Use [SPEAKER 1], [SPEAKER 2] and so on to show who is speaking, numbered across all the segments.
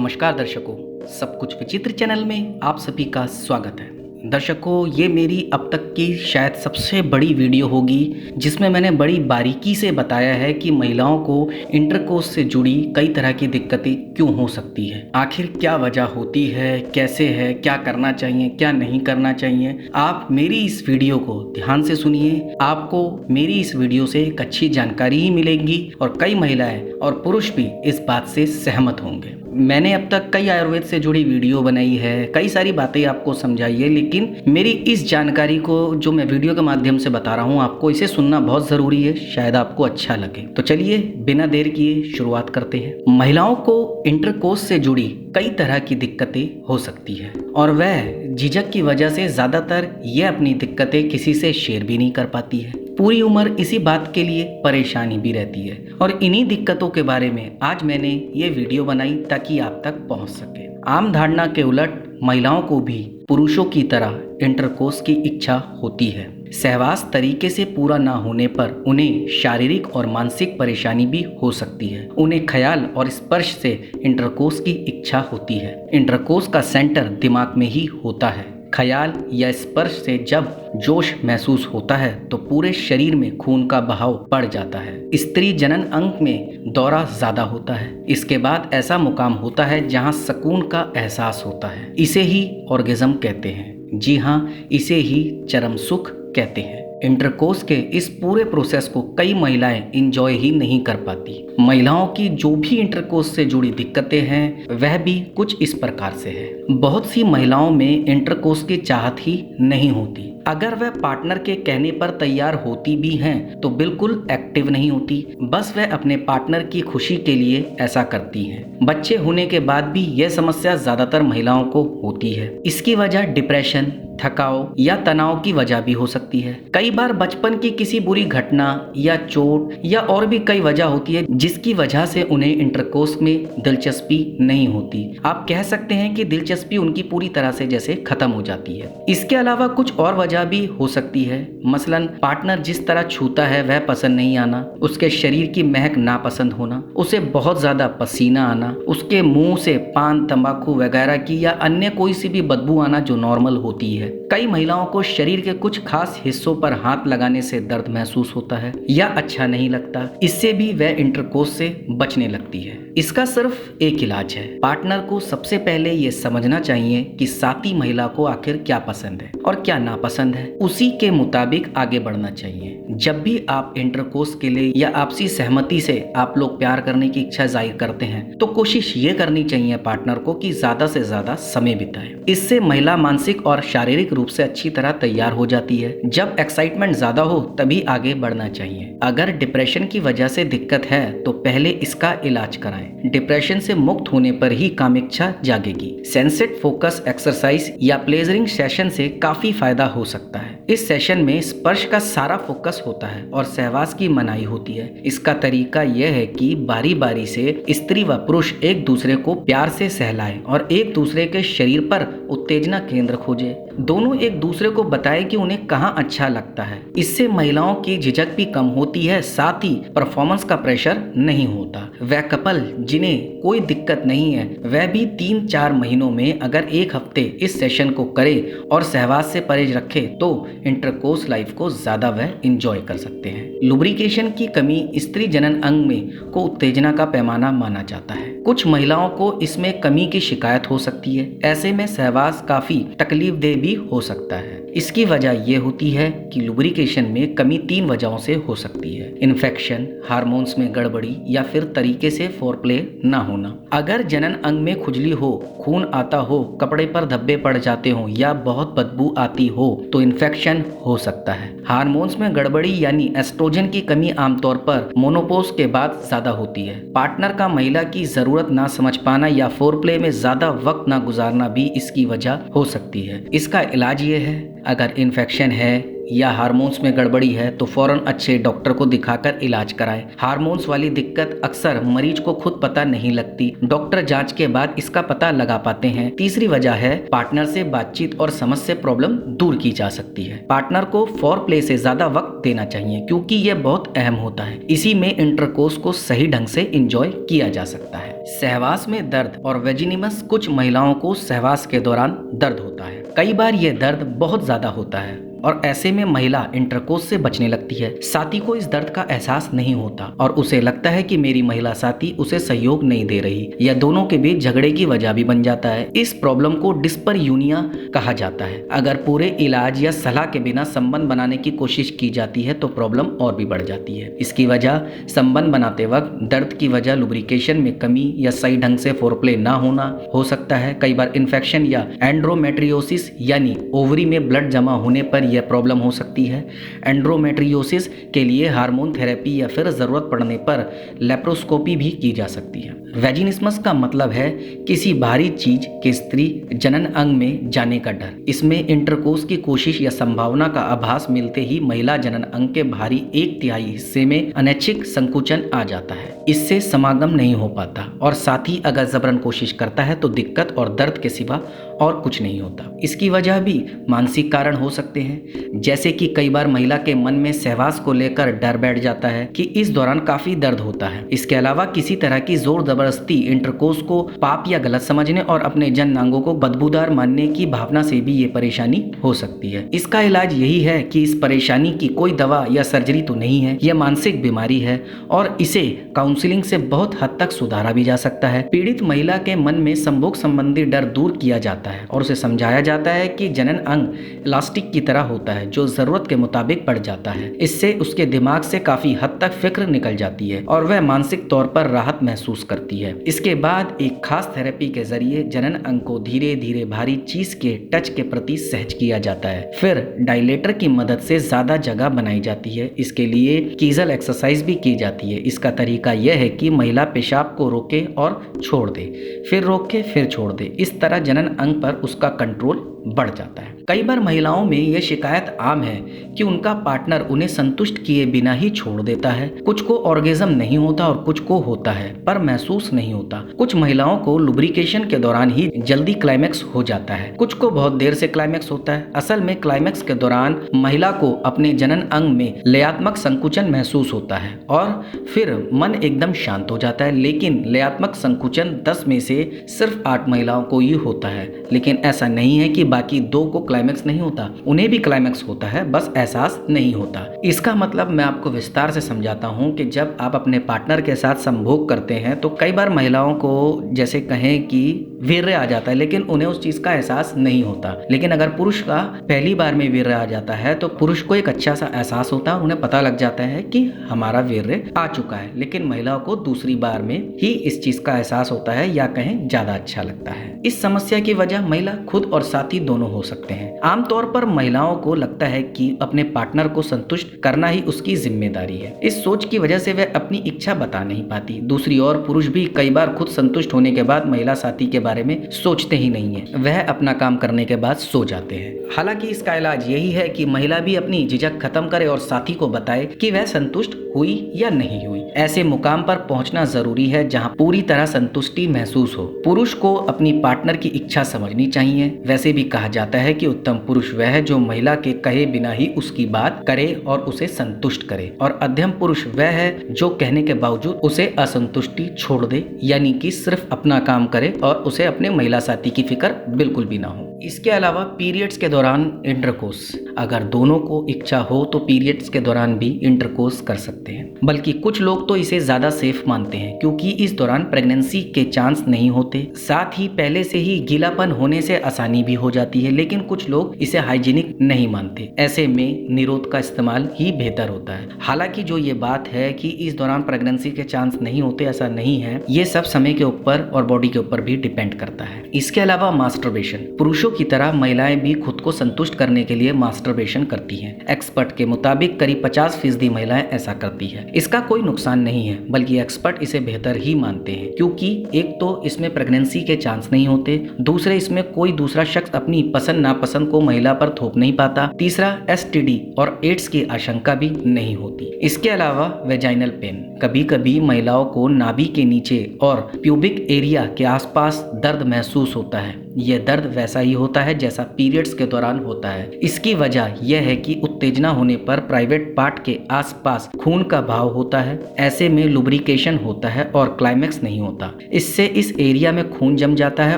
[SPEAKER 1] नमस्कार दर्शकों, सब कुछ विचित्र चैनल में आप सभी का स्वागत है। दर्शकों, ये मेरी अब तक की शायद सबसे बड़ी वीडियो होगी जिसमें मैंने बड़ी बारीकी से बताया है कि महिलाओं को इंटरकोर्स से जुड़ी कई तरह की दिक्कतें क्यों हो सकती है, आखिर क्या वजह होती है, कैसे है, क्या करना चाहिए, क्या नहीं करना चाहिए। आप मेरी इस वीडियो को ध्यान से सुनिए, आपको मेरी इस वीडियो से एक अच्छी जानकारी ही मिलेगी और कई महिलाएं और पुरुष भी इस बात से सहमत होंगे। मैंने अब तक कई आयुर्वेद से जुड़ी वीडियो बनाई है, कई सारी बातें आपको समझाई है, लेकिन मेरी इस जानकारी को जो मैं वीडियो के माध्यम से बता रहा हूँ, आपको इसे सुनना बहुत ज़रूरी है, शायद आपको अच्छा लगे। तो चलिए बिना देर किए शुरुआत करते हैं। महिलाओं को इंटरकोर्स से जुड़ी कई तरह की दिक्कतें हो सकती है और वह झिझक की वजह से ज़्यादातर ये अपनी दिक्कतें किसी से शेयर भी नहीं कर पाती है। पूरी उम्र इसी बात के लिए परेशानी भी रहती है और इन्हीं दिक्कतों के बारे में आज मैंने ये वीडियो बनाई ताकि आप तक पहुंच सके। आम धारणा के उलट महिलाओं को भी पुरुषों की तरह इंटरकोर्स की इच्छा होती है। सहवास तरीके से पूरा ना होने पर उन्हें शारीरिक और मानसिक परेशानी भी हो सकती है। उन्हें ख्याल और स्पर्श से इंटरकोर्स की इच्छा होती है। इंटरकोर्स का सेंटर दिमाग में ही होता है। ख्याल या स्पर्श से जब जोश महसूस होता है तो पूरे शरीर में खून का बहाव बढ़ जाता है। स्त्री जनन अंग में दौरा ज्यादा होता है। इसके बाद ऐसा मुकाम होता है जहां सुकून का एहसास होता है। इसे ही ऑर्गेज्म कहते हैं। जी हाँ, इसे ही चरम सुख कहते हैं। इंटरकोर्स के इस पूरे प्रोसेस को कई महिलाएं इंजॉय ही नहीं कर पाती। महिलाओं की जो भी इंटरकोर्स से जुड़ी दिक्कतें हैं वह भी कुछ इस प्रकार से है। बहुत सी महिलाओं में इंटरकोर्स की चाहत ही नहीं होती। अगर वह पार्टनर के कहने पर तैयार होती भी हैं तो बिल्कुल एक्टिव नहीं होती, बस वह अपने पार्टनर की खुशी के लिए ऐसा करती हैं। बच्चे होने के बाद भी यह समस्या ज्यादातर महिलाओं को होती है। इसकी वजह डिप्रेशन, थकाव या तनाव की वजह भी हो सकती है। कई बार बचपन की किसी बुरी घटना या चोट या और भी कई वजह होती है जिसकी वजह से उन्हें इंटरकोर्स में दिलचस्पी नहीं होती। आप कह सकते हैं कि दिलचस्पी उनकी पूरी तरह से जैसे खत्म हो जाती है। इसके अलावा कुछ और वजह भी हो सकती है। मसलन पार्टनर जिस तरह छूता है वह पसंद नहीं आना, उसके शरीर की महक नापसंद होना, उसे बहुत ज्यादा पसीना आना, उसके मुंह से पान, तंबाकू वगैरह की या अन्य कोई सी भी बदबू आना जो नॉर्मल होती है। कई महिलाओं को शरीर के कुछ खास हिस्सों पर हाथ लगाने से दर्द महसूस होता है या अच्छा नहीं लगता। इससे भी वह इंटरकोर्स से बचने लगती है। इसका सिर्फ एक इलाज है। पार्टनर को सबसे पहले ये समझना चाहिए कि साथी महिला को आखिर क्या पसंद है और क्या नापसंद है, उसी के मुताबिक आगे बढ़ना चाहिए। जब भी आप इंटरकोर्स के लिए या आपसी सहमति से आप लोग प्यार करने की इच्छा जाहिर करते हैं तो कोशिश ये करनी चाहिए पार्टनर को कि ज्यादा से ज्यादा समय बिताए। इससे महिला मानसिक और शारीरिक रूप से अच्छी तरह तैयार हो जाती है। जब एक्साइटमेंट ज्यादा हो तभी आगे बढ़ना चाहिए। अगर डिप्रेशन की वजह से दिक्कत है तो पहले इसका इलाज कराएं। डिप्रेशन से मुक्त होने पर ही कामिच्छा जागेगी। सेंसेट फोकस एक्सरसाइज या प्लेजरिंग सेशन से काफी फायदा हो सकता है। इस सेशन में स्पर्श का सारा फोकस होता है और सहवास की मनाही होती है। इसका तरीका यह है कि बारी बारी से स्त्री व पुरुष एक दूसरे को प्यार से सहलाएं और एक दूसरे के शरीर पर उत्तेजना केंद्र खोजे। दोनों एक दूसरे को बताएं कि उन्हें कहाँ अच्छा लगता है। इससे महिलाओं की झिझक भी कम होती है, साथ ही परफॉर्मेंस का प्रेशर नहीं होता। वह कपल जिन्हें कोई दिक्कत नहीं है वह भी 3-4 महीनों में अगर एक हफ्ते इस सेशन को करे और सहवास से परहेज रखे तो इंटरकोर्स लाइफ को ज्यादा वह इंजॉय कर सकते हैं। लुब्रिकेशन की कमी स्त्री जनन अंग में को उत्तेजना का पैमाना माना जाता है। कुछ महिलाओं को इसमें कमी की शिकायत हो सकती है। ऐसे में सहवास काफी तकलीफदेह भी हो सकता है। इसकी वजह यह होती है कि लुब्रिकेशन में कमी 3 वजहों से हो सकती है। इन्फेक्शन, हार्मोन्स में गड़बड़ी या फिर तरीके से फोरप्ले ना होना। अगर जनन अंग में खुजली हो, खून आता हो, कपड़े पर धब्बे पड़ जाते हो या बहुत बदबू आती हो तो इन्फेक्शन हो सकता है। हार्मोन्स में गड़बड़ी यानी एस्ट्रोजन की कमी आमतौर पर मोनोपोज के बाद ज्यादा होती है। पार्टनर का महिला की जरूरत ना समझ पाना या फोरप्ले में ज्यादा वक्त ना गुजारना भी इसकी वजह हो सकती है। इसका इलाज ये है, अगर इन्फेक्शन है या हार्मोन्स में गड़बड़ी है तो फौरन अच्छे डॉक्टर को दिखाकर इलाज कराएं। हार्मोन्स वाली दिक्कत अक्सर मरीज को खुद पता नहीं लगती, डॉक्टर जांच के बाद इसका पता लगा पाते हैं। तीसरी वजह है पार्टनर से बातचीत और समझ से प्रॉब्लम दूर की जा सकती है। पार्टनर को फोर प्ले से ज्यादा वक्त देना चाहिए क्योंकि यह बहुत अहम होता है। इसी में इंटरकोर्स को सही ढंग से एंजॉय किया जा सकता है। सहवास में दर्द और वेजिनिमस, कुछ महिलाओं को सहवास के दौरान दर्द होता है। कई बार यह दर्द बहुत ज्यादा होता है और ऐसे में महिला इंटरकोर्स से बचने लगती है। साथी को इस दर्द का एहसास नहीं होता और उसे लगता है कि मेरी महिला साथी उसे सहयोग नहीं दे रही। यह दोनों के बीच झगड़े की वजह भी बन जाता है। इस प्रॉब्लम को डिस्परयूनिया कहा जाता है। अगर पूरे इलाज या सलाह के बिना संबंध बनाने की कोशिश की जाती है तो प्रॉब्लम और भी बढ़ जाती है। इसकी वजह संबंध बनाते वक्त दर्द की वजह लुब्रिकेशन में कमी या सही ढंग से फोरप्ले ना होना हो सकता है। कई बार इन्फेक्शन या एंड्रोमेट्रियोसिस यानी ओवरी में ब्लड जमा होने पर यह प्रॉब्लम हो सकती है। एंड्रोमेट्रियोसिस के लिए हार्मोन थेरेपी या फिर जरूरत पड़ने पर लेप्रोस्कोपी भी की जा सकती है। वेजिनिस्मस का मतलब है किसी भारी चीज के स्त्री जनन अंग में जाने का डर। इसमें इंटरकोर्स की कोशिश या संभावना का आभास मिलते ही महिला जनन अंग के भारी 1/3 हिस्से में अनैच्छिक संकुचन आ जाता है। इससे समागम नहीं हो पाता और साथी अगर जबरन कोशिश करता है तो दिक्कत और दर्द के सिवा और कुछ नहीं होता। इसकी वजह भी मानसिक कारण हो सकते हैं, जैसे कि कई बार महिला के मन में सहवास को लेकर डर बैठ जाता है कि इस दौरान काफी दर्द होता है। इसके अलावा किसी तरह की जोर जबरदस्ती इंटरकोर्स को पाप या गलत समझने और अपने जननांगों को बदबूदार मानने की भावना से भी ये परेशानी हो सकती है। इसका इलाज यही है कि इस परेशानी की कोई दवा या सर्जरी तो नहीं है, यह मानसिक बीमारी है और इसे काउंसलिंग से बहुत हद तक सुधारा भी जा सकता है। पीड़ित महिला के मन में संभोग संबंधी डर दूर किया जाता है और उसे समझाया जाता है कि जनन अंग इलास्टिक की तरह होता है जो जरूरत के मुताबिक बढ़ जाता है। इससे उसके दिमाग से काफी हद तक फिक्र निकल जाती है और वह मानसिक तौर पर राहत महसूस करती है। इसके बाद एक खास थेरेपी के जरिए जनन अंग को धीरे धीरे भारी चीज के टच के प्रति सहज किया जाता है। फिर डायलेटर की मदद से ज्यादा जगह बनाई जाती है। इसके लिए कीजल एक्सरसाइज भी की जाती है। इसका तरीका यह है कि महिला पेशाब को रोके और छोड़ दे, फिर रोके फिर छोड़ दे। इस तरह जनन अंग पर उसका कंट्रोल बढ़ जाता है। कई बार महिलाओं में यह शिकायत आम है कि उनका पार्टनर उन्हें संतुष्ट किए बिना ही छोड़ देता है। कुछ को ऑर्गेज्म नहीं होता और कुछ को होता है पर महसूस नहीं होता। कुछ महिलाओं को लुब्रिकेशन के दौरान ही जल्दी क्लाइमेक्स हो जाता है, कुछ को बहुत देर से क्लाइमेक्स होता है। असल में क्लाइमेक्स के दौरान महिला को अपने जनन अंग में लयात्मक संकुचन महसूस होता है और फिर मन एकदम शांत हो जाता है। लेकिन लयात्मक संकुचन 10 में से सिर्फ 8 महिलाओं को ही होता है। लेकिन ऐसा नहीं है कि बाकी 2 को क्लाइमेक्स नहीं होता, उन्हें भी क्लाइमेक्स होता है, बस एहसास नहीं होता। इसका मतलब मैं आपको विस्तार से समझाता हूँ कि जब आप अपने पार्टनर के साथ संभोग करते हैं तो कई बार महिलाओं को जैसे कहें कि वीर्य आ जाता है, लेकिन उन्हें उस चीज का एहसास नहीं होता। लेकिन अगर पुरुष का पहली बार में वीर्य आ जाता है तो पुरुष को एक अच्छा सा एहसास होता है, उन्हें पता लग जाता है कि हमारा वीर्य आ चुका है। लेकिन महिलाओं को दूसरी बार में ही इस चीज का एहसास होता है या कहें ज्यादा अच्छा लगता है। इस समस्या की वजह महिला खुद और साथी दोनों हो सकते हैं। आमतौर पर महिलाओं को लगता है कि अपने पार्टनर को संतुष्ट करना ही उसकी जिम्मेदारी है। इस सोच की वजह से वह अपनी इच्छा बता नहीं पाती। दूसरी ओर पुरुष भी कई बार खुद संतुष्ट होने के बाद महिला साथी के बारे में सोचते ही नहीं है, वह अपना काम करने के बाद सो जाते हैं। हालांकि इसका इलाज यही है कि महिला भी अपनी झिझक खत्म करे और साथी को बताए कि वह संतुष्ट हुई या नहीं हुई। ऐसे मुकाम पर पहुंचना जरूरी है जहां पूरी तरह संतुष्टि महसूस हो। पुरुष को अपनी पार्टनर की इच्छा समझनी चाहिए। वैसे भी कहा जाता है कि उत्तम पुरुष वह है जो महिला के कहे बिना ही उसकी बात करे और उसे संतुष्ट करे, और अध्यम पुरुष वह है जो कहने के बावजूद उसे असंतुष्टि छोड़ दे, यानी कि सिर्फ अपना काम करे और उसे अपने महिला साथी की फिक्र बिल्कुल भी ना हो। इसके अलावा पीरियड्स के दौरान इंटरकोर्स, अगर दोनों को इच्छा हो तो पीरियड्स के दौरान भी इंटरकोर्स कर सकते हैं। बल्कि कुछ लोग तो इसे ज्यादा सेफ मानते हैं क्योंकि इस दौरान प्रेगनेंसी के चांस नहीं होते, साथ ही पहले से ही गीलापन होने से आसानी भी हो जाती है। लेकिन कुछ लोग इसे हाइजीनिक नहीं मानते। ऐसे में निरोध का इस्तेमाल ही बेहतर होता है। हालांकि जो ये बात है कि इस दौरान प्रेगनेंसी के चांस नहीं होते, ऐसा नहीं है। ये सब समय के ऊपर और बॉडी के ऊपर भी डिपेंड करता है। इसके अलावा मास्टरबेशन, पुरुषों पुरुषों की तरह महिलाएं भी खुद को संतुष्ट करने के लिए मास्टरबेशन करती हैं। एक्सपर्ट के मुताबिक करीब 50% महिलाएं ऐसा करती है। इसका कोई नुकसान नहीं है, बल्कि एक्सपर्ट इसे बेहतर ही मानते हैं, क्योंकि एक तो इसमें प्रेगनेंसी के चांस नहीं होते, दूसरे इसमें कोई दूसरा शख्स अपनी पसंद नापसंद को महिला पर थोप नहीं पाता, तीसरा एसटीडी और एड्स की आशंका भी नहीं होती। इसके अलावा वेजाइनल पेन, कभी कभी महिलाओं को नाभि के नीचे और प्यूबिक एरिया के आसपास दर्द महसूस होता है। यह दर्द वैसा ही होता है जैसा पीरियड्स के दौरान होता है। इसकी वजह यह है कि उत्तेजना होने पर प्राइवेट पार्ट के आसपास खून का बहाव होता है। ऐसे में लुब्रिकेशन होता है और क्लाइमेक्स नहीं होता। इससे इस एरिया में खून जम जाता है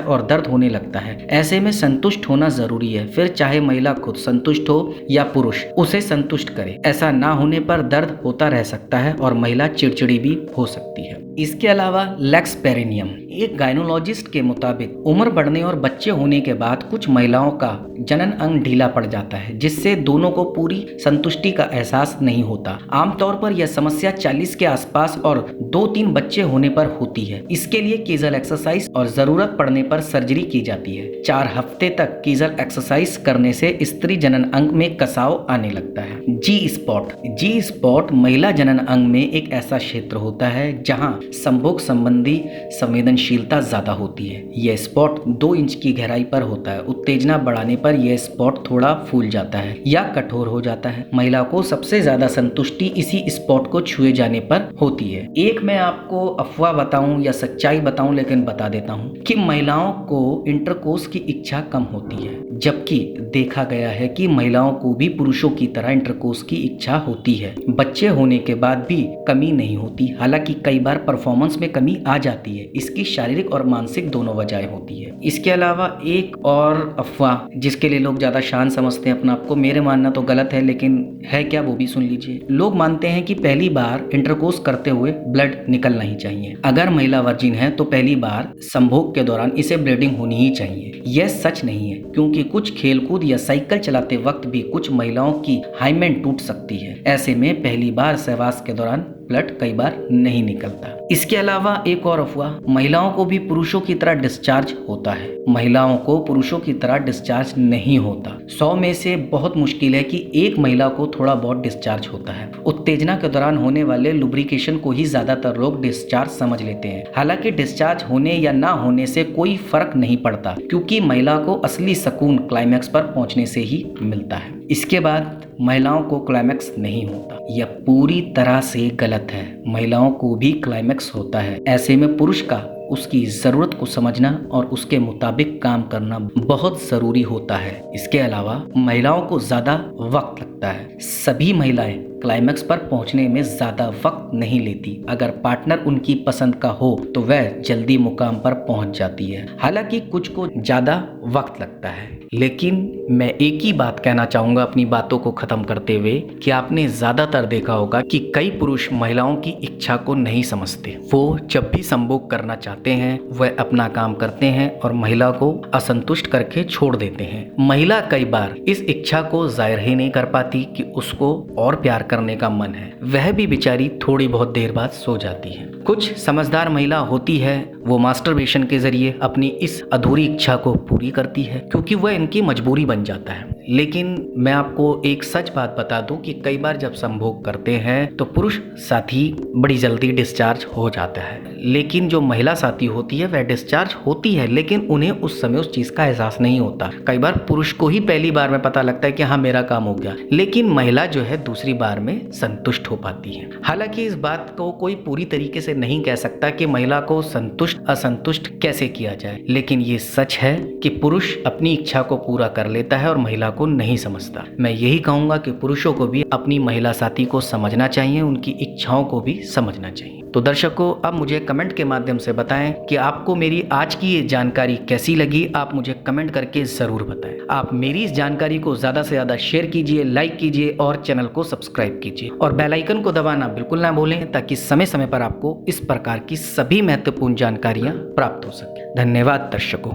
[SPEAKER 1] और दर्द होने लगता है। ऐसे में संतुष्ट होना जरूरी है, फिर चाहे महिला खुद संतुष्ट हो या पुरुष उसे संतुष्ट करे। ऐसा ना होने पर दर्द होता रह सकता है और महिला चिड़चिड़ी भी हो सकती है। इसके अलावा लेक्स पेरिनियम, एक गायनोलॉजिस्ट के मुताबिक उम्र बढ़ने और बच्चे होने के बाद कुछ महिलाओं का जनन अंग ढीला पड़ जाता है, जिससे दोनों को पूरी संतुष्टि का एहसास नहीं होता। आमतौर पर यह समस्या 40 के आसपास और 2-3 बच्चे होने पर होती है। इसके लिए कीजल एक्सरसाइज और जरूरत पड़ने पर सर्जरी की जाती है। 4 हफ्ते तक कीजल एक्सरसाइज करने से स्त्री जनन अंग में कसाव आने लगता है। जी स्पॉट महिला जनन अंग में एक ऐसा क्षेत्र होता है जहां संभोग संबंधी संवेदनशीलता ज्यादा होती है। यह स्पॉट 2 इंच की गहराई पर होता है। उत्तेजना बढ़ाने पर यह स्पॉट थोड़ा फूल जाता है या कठोर हो जाता है। महिला को सबसे ज्यादा संतुष्टि इसी स्पॉट को छुए जाने पर होती है। एक मैं आपको अफवाह बताऊं या सच्चाई बताऊं, लेकिन बता देता हूं कि महिलाओं को इंटरकोर्स की इच्छा कम होती है, जबकि देखा गया है कि महिलाओं को भी पुरुषों की तरह इंटरकोर्स की इच्छा होती है। बच्चे होने के बाद भी कमी नहीं होती, हालांकि कई बार परफॉर्मेंस में कमी आ जाती है। इसकी शारीरिक और मानसिक दोनों वजहें होती है। इसके अलावा एक और अफवाह जिसके लिए लोग ज्यादा शान समझते हैं अपने आप को, मेरे मानना तो गलत है, लेकिन है क्या वो भी सुन लीजिए। लोग मानते हैं कि पहली बार इंटरकोर्स करते हुए ब्लड निकलना ही चाहिए। अगर महिला वर्जिन है तो पहली बार संभोग के दौरान इसे ब्लीडिंग होनी ही चाहिए। यह सच नहीं है, क्योंकि कुछ खेलकूद या साइकिल चलाते वक्त भी कुछ महिलाओं की हाइमेन टूट सकती है। ऐसे में पहली बार सहवास के दौरान ब्लड कई बार नहीं निकलता। इसके अलावा एक और अफवाह, महिलाओं को भी पुरुषों की तरह डिस्चार्ज होता है। महिलाओं को पुरुषों की तरह डिस्चार्ज नहीं होता। 100 में से बहुत मुश्किल है कि एक महिला को थोड़ा बहुत डिस्चार्ज होता है। उत्तेजना के दौरान होने वाले लुब्रिकेशन को ही ज्यादातर लोग डिस्चार्ज समझ लेते हैं। हालांकि डिस्चार्ज होने या ना होने से कोई फर्क नहीं पड़ता, क्योंकि महिला को असली सुकून क्लाइमैक्स पर पहुंचने से ही मिलता है। इसके बाद महिलाओं को क्लाइमैक्स नहीं होता। यह पूरी तरह से गलत है। महिलाओं को भी क्लाइमैक्स होता है। ऐसे में पुरुष का उसकी जरूरत को समझना और उसके मुताबिक काम करना बहुत जरूरी होता है। इसके अलावा महिलाओं को ज्यादा वक्त लगता है। सभी महिलाएं क्लाइमैक्स पर पहुंचने में ज्यादा वक्त नहीं लेती। अगर पार्टनर उनकी पसंद का हो तो वह जल्दी मुकाम पर पहुंच जाती है। हालांकि कुछ को ज्यादा वक्त लगता है। लेकिन मैं एक ही बात कहना चाहूंगा अपनी बातों को खत्म करते हुए कि आपने ज्यादातर देखा होगा कि कई पुरुष महिलाओं की इच्छा को नहीं समझते। वो जब भी संभोग करना चाहते हैं वह अपना काम करते हैं और महिला को असंतुष्ट करके छोड़ देते हैं। महिला कई बार इस इच्छा को जाहिर ही नहीं कर पाती कि उसको और प्यार करने का मन है। वह भी बेचारी थोड़ी बहुत देर बाद सो जाती है। कुछ समझदार महिला होती है, वो मास्टरबेशन के जरिए अपनी इस अधूरी इच्छा को पूरी करती है, क्योंकि वह इनकी मजबूरी बन जाता है। लेकिन मैं आपको एक सच बात बता दूं कि कई बार जब संभोग करते हैं तो पुरुष साथी बड़ी जल्दी डिस्चार्ज हो जाता है, लेकिन जो महिला साथी होती है वह डिस्चार्ज होती है, लेकिन उन्हें उस समय उस चीज का एहसास नहीं होता। कई बार पुरुष को ही पहली बार में पता लगता है कि हाँ मेरा काम हो गया, लेकिन महिला जो है दूसरी बार में संतुष्ट हो पाती है। हालांकि इस बात को कोई पूरी तरीके से नहीं कह सकता कि महिला को संतुष्ट असंतुष्ट कैसे किया जाए, लेकिन ये सच है कि पुरुष अपनी इच्छा को पूरा कर लेता है और महिला को नहीं समझता। मैं यही कहूंगा कि पुरुषों को भी अपनी महिला साथी को समझना चाहिए, उनकी इच्छाओं को भी समझना चाहिए। तो दर्शकों, अब मुझे कमेंट के माध्यम से बताएं कि आपको मेरी आज की ये जानकारी कैसी लगी। आप मुझे कमेंट करके जरूर बताएं। आप मेरी इस जानकारी को ज्यादा से ज्यादा शेयर कीजिए, लाइक कीजिए और चैनल को सब्सक्राइब कीजिए और बेल आइकन को दबाना बिल्कुल ना भूलें, ताकि समय समय पर आपको इस प्रकार की सभी महत्वपूर्ण जानकारियां प्राप्त हो सके। धन्यवाद दर्शकों।